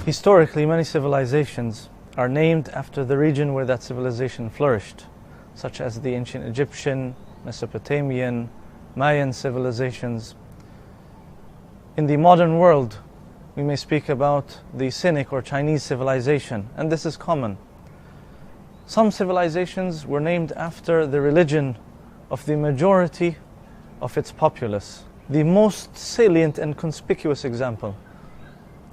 Historically, many civilizations are named after the region where that civilization flourished, such as the ancient Egyptian, Mesopotamian, Mayan civilizations. In the modern world, we may speak about the Sinic or Chinese civilization, and this is common. Some civilizations were named after the religion of the majority of its populace. The most salient and conspicuous example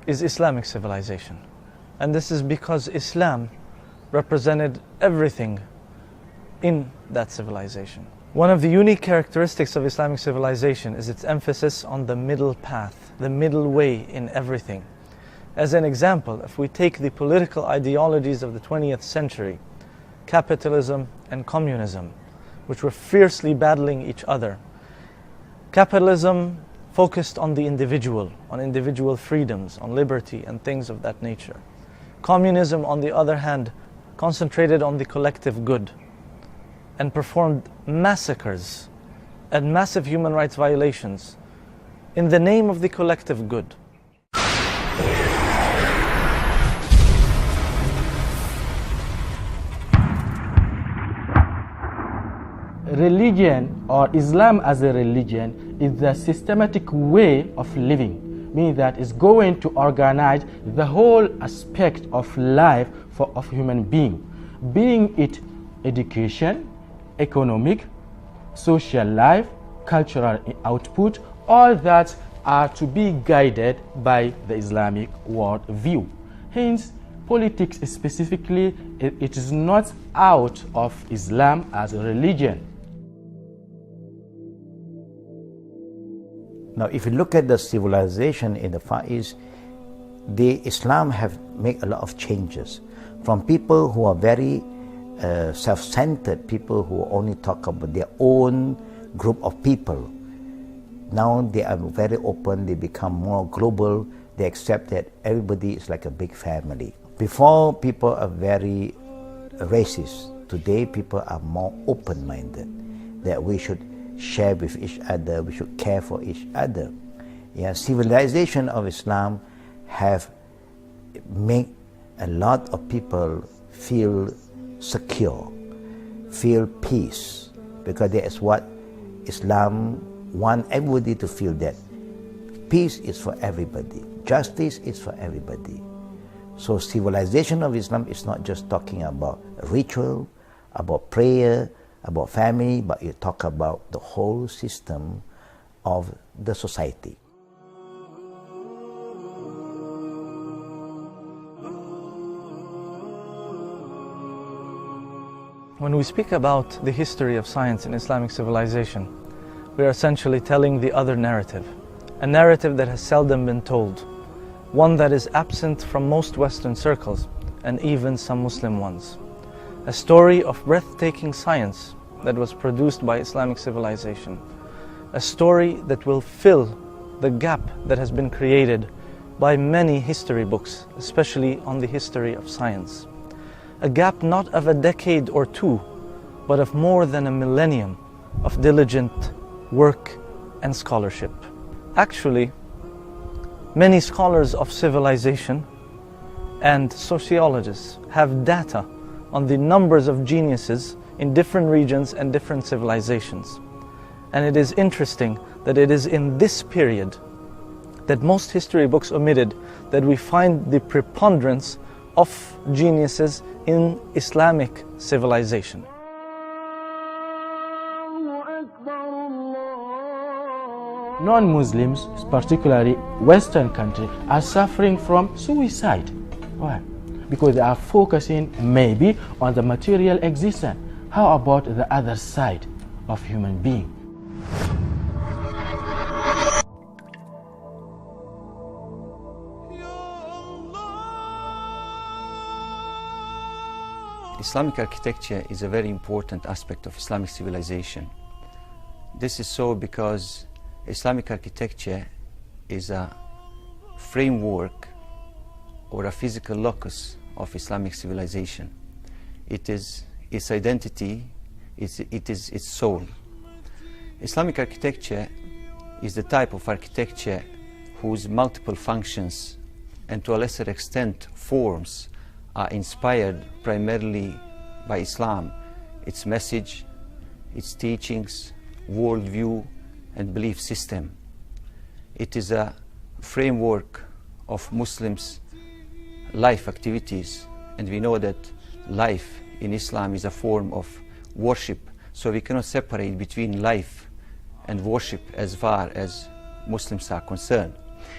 is Islamic civilization. And this is because Islam represented everything in that civilization. One of the unique characteristics of Islamic civilization is its emphasis on the middle path, the middle way in everything. As an example, if we take the political ideologies of the 20th century, capitalism and communism, which were fiercely battling each other. Capitalism focused on the individual, on individual freedoms, on liberty and things of that nature. Communism, on the other hand, concentrated on the collective good and performed massacres and massive human rights violations in the name of the collective good. Religion, or Islam as a religion, is the systematic way of living, meaning that it's going to organize the whole aspect of life of human being it education, economic, social life, cultural output, all that are to be guided by the Islamic world view. Hence, politics specifically, it is not out of Islam as a religion. Now, if you look at the civilization in the Far East, the Islam have made a lot of changes. From people who are very self-centered, people who only talk about their own group of people. Now they are very open, they become more global, they accept that everybody is like a big family. Before, people are very racist. Today, people are more open-minded, that we should share with each other, we should care for each other. Yeah, civilization of Islam have made a lot of people feel secure, feel peace, because that is what Islam wants everybody to feel, that peace is for everybody, justice is for everybody. So civilization of Islam is not just talking about ritual, about prayer, about family, but you talk about the whole system of the society. When we speak about the history of science in Islamic civilization, we are essentially telling the other narrative, a narrative that has seldom been told, one that is absent from most Western circles and even some Muslim ones. A story of breathtaking science that was produced by Islamic civilization. A story that will fill the gap that has been created by many history books, especially on the history of science. A gap not of a decade or two, but of more than a millennium of diligent work and scholarship. Actually, many scholars of civilization and sociologists have data on the numbers of geniuses in different regions and different civilizations. And it is interesting that it is in this period that most history books omitted that we find the preponderance of geniuses in Islamic civilization. Non-Muslims, particularly Western countries, are suffering from suicide. Why? Because they are focusing maybe on the material existence. How about the other side of human being? Islamic architecture is a very important aspect of Islamic civilization. This is so because Islamic architecture is a framework or a physical locus of Islamic civilization. It is its identity, it is its soul. Islamic architecture is the type of architecture whose multiple functions and to a lesser extent forms are inspired primarily by Islam, its message, its teachings, worldview, and belief system. It is a framework of Muslims' life activities, and we know that life in Islam is a form of worship, so we cannot separate between life and worship as far as Muslims are concerned.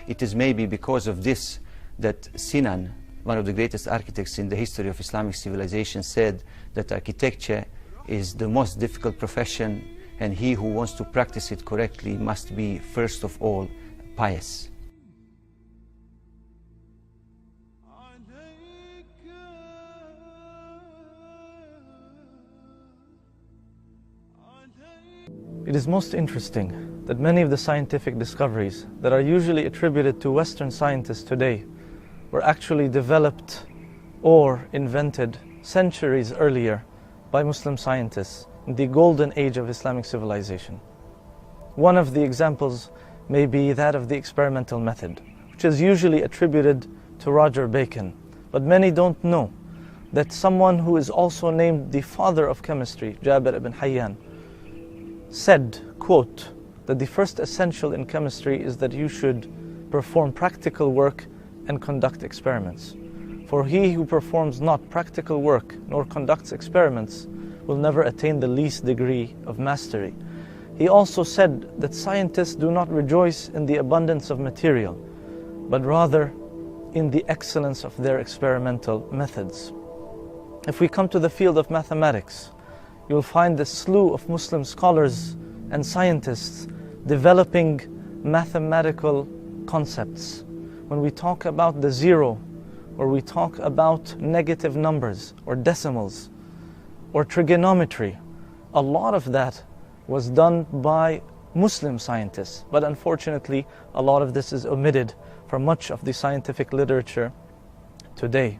It is maybe because of this that Sinan, one of the greatest architects in the history of Islamic civilization, said that architecture is the most difficult profession, and he who wants to practice it correctly must be, first of all, pious. It is most interesting that many of the scientific discoveries that are usually attributed to Western scientists today were actually developed or invented centuries earlier by Muslim scientists in the golden age of Islamic civilization. One of the examples may be that of the experimental method, which is usually attributed to Roger Bacon, but many don't know that someone who is also named the father of chemistry, Jabir ibn Hayyan, said, quote, that the first essential in chemistry is that you should perform practical work and conduct experiments. For he who performs not practical work nor conducts experiments will never attain the least degree of mastery. He also said that scientists do not rejoice in the abundance of material, but rather in the excellence of their experimental methods. If we come to the field of mathematics, you'll find a slew of Muslim scholars and scientists developing mathematical concepts. When we talk about the zero, or we talk about negative numbers, or decimals, or trigonometry, a lot of that was done by Muslim scientists. But unfortunately, a lot of this is omitted from much of the scientific literature today.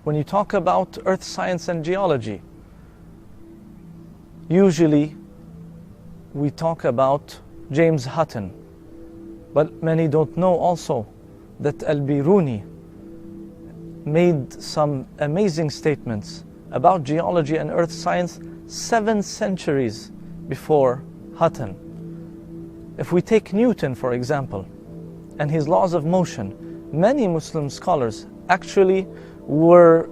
When you talk about earth science and geology, usually we talk about James Hutton, but many don't know also that Al-Biruni made some amazing statements about geology and earth science 7 centuries before Hutton. If we take Newton, for example, and his laws of motion, many Muslim scholars actually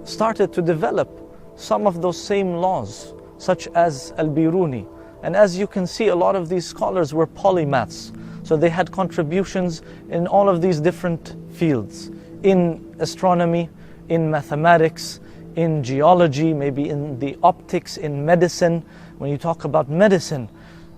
started to develop some of those same laws, such as Al-Biruni. And as you can see, a lot of these scholars were polymaths, so they had contributions in all of these different fields, in astronomy, in mathematics, in geology, maybe in the optics, in medicine. When you talk about medicine,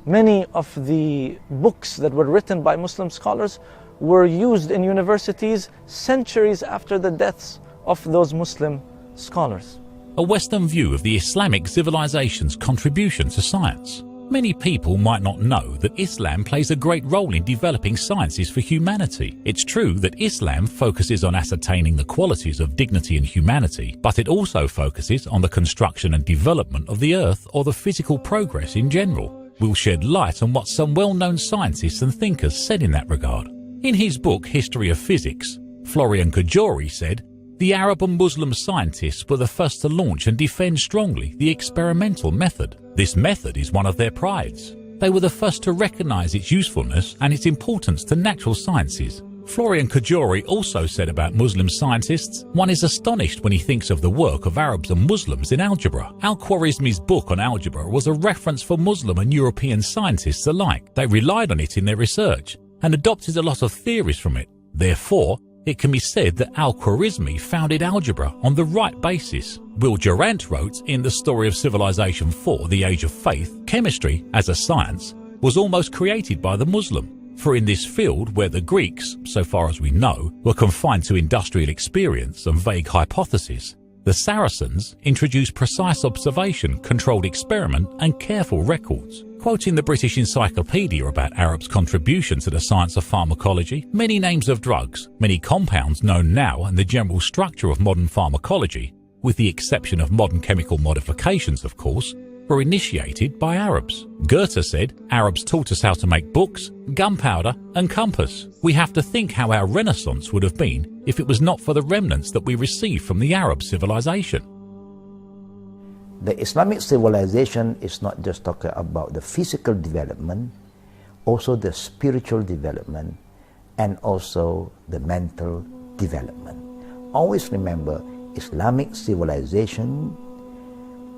many of the books that were written by Muslim scholars were used in universities centuries after the deaths of those Muslim scholars. A Western view of the Islamic civilization's contribution to science. Many people might not know that Islam plays a great role in developing sciences for humanity. It's true that Islam focuses on ascertaining the qualities of dignity and humanity, but it also focuses on the construction and development of the earth or the physical progress in general. We'll shed light on what some well-known scientists and thinkers said in that regard. In his book History of Physics, Florian Cajori said, "The Arab and Muslim scientists were the first to launch and defend strongly the experimental method. This method is one of their prides. They were the first to recognize its usefulness and its importance to natural sciences." Florian Cajori also said about Muslim scientists, "One is astonished when he thinks of the work of Arabs and Muslims in algebra. Al-Khwarizmi's book on algebra was a reference for Muslim and European scientists alike. They relied on it in their research and adopted a lot of theories from it. Therefore, it can be said that Al-Khwarizmi founded algebra on the right basis." Will Durant wrote in The Story of Civilization 4, The Age of Faith, "Chemistry, as a science, was almost created by the Muslim. For in this field, where the Greeks, so far as we know, were confined to industrial experience and vague hypotheses, the Saracens introduced precise observation, controlled experiment and careful records." Quoting the British Encyclopedia about Arabs' contribution to the science of pharmacology, many names of drugs, many compounds known now and the general structure of modern pharmacology, with the exception of modern chemical modifications of course, were initiated by Arabs. Goethe said, Arabs taught us how to make books, gunpowder and compass. We have to think how our Renaissance would have been if it was not for the remnants that we received from the Arab civilization. The Islamic civilization is not just talking about the physical development, also the spiritual development and also the mental development. Always remember, Islamic civilization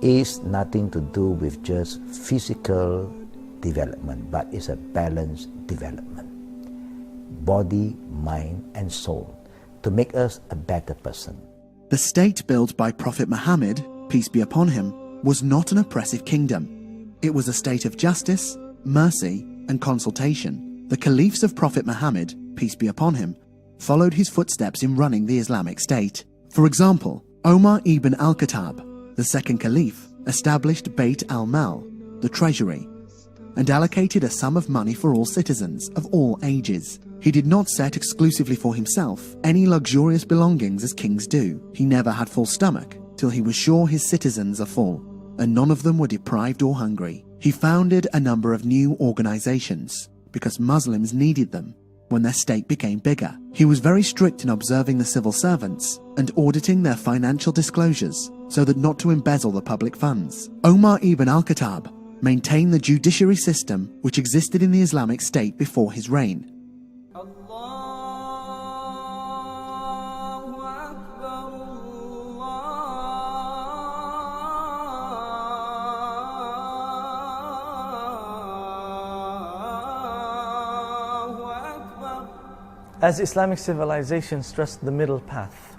is nothing to do with just physical development, but it's a balanced development. Body, mind and soul, to make us a better person. The state built by Prophet Muhammad, peace be upon him, was not an oppressive kingdom. It was a state of justice, mercy and consultation. The caliphs of Prophet Muhammad, peace be upon him, followed his footsteps in running the Islamic State. For example, Omar ibn al-Khattab, the second caliph, established Bayt al-Mal, the treasury, and allocated a sum of money for all citizens of all ages. He did not set exclusively for himself any luxurious belongings as kings do. He never had full stomach till he was sure his citizens are full, and none of them were deprived or hungry. He founded a number of new organizations because Muslims needed them when their state became bigger. He was very strict in observing the civil servants and auditing their financial disclosures so that not to embezzle the public funds. Omar ibn al-Khattab maintained the judiciary system which existed in the Islamic State before his reign. As Islamic civilization stressed the middle path,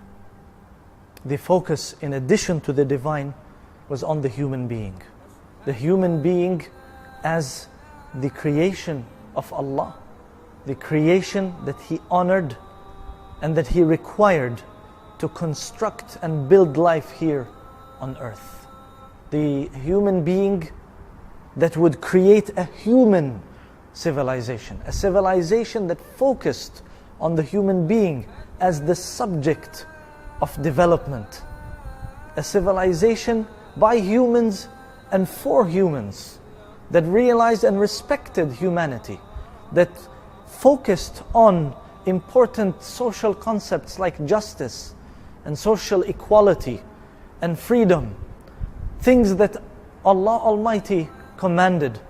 the focus, in addition to the divine, was on the human being. The human being as the creation of Allah, the creation that He honored and that He required to construct and build life here on earth. The human being that would create a human civilization, a civilization that focused on the human being as the subject of development. A civilization by humans and for humans that realized and respected humanity, that focused on important social concepts like justice and social equality and freedom, things that Allah Almighty commanded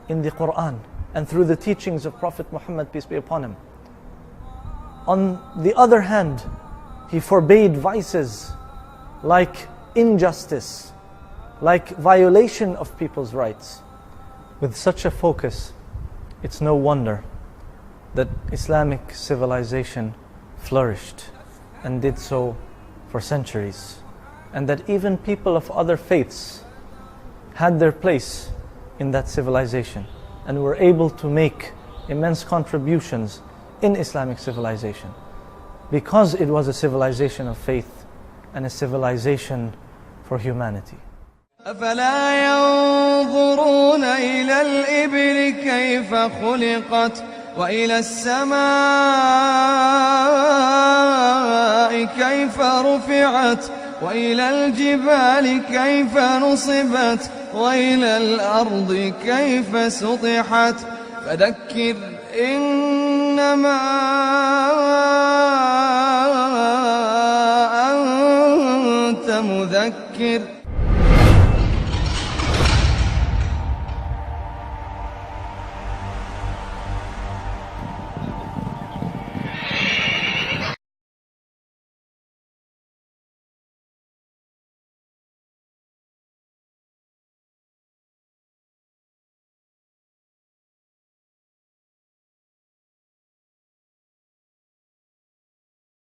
in the Quran and through the teachings of Prophet Muhammad, peace be upon him. On the other hand, He forbade vices like injustice, like violation of people's rights. With such a focus, it's no wonder that Islamic civilization flourished and did so for centuries, and that even people of other faiths had their place in that civilization and were able to make immense contributions in Islamic civilization, because it was a civilization of faith and a civilization for humanity. أفلا ينظرون إلى الإبل كيف خلقت وإلى السماء كيف رفعت وإلى الجبال كيف نصبت وإلى الأرض كيف سطحت فذكر إنما أنت مذكر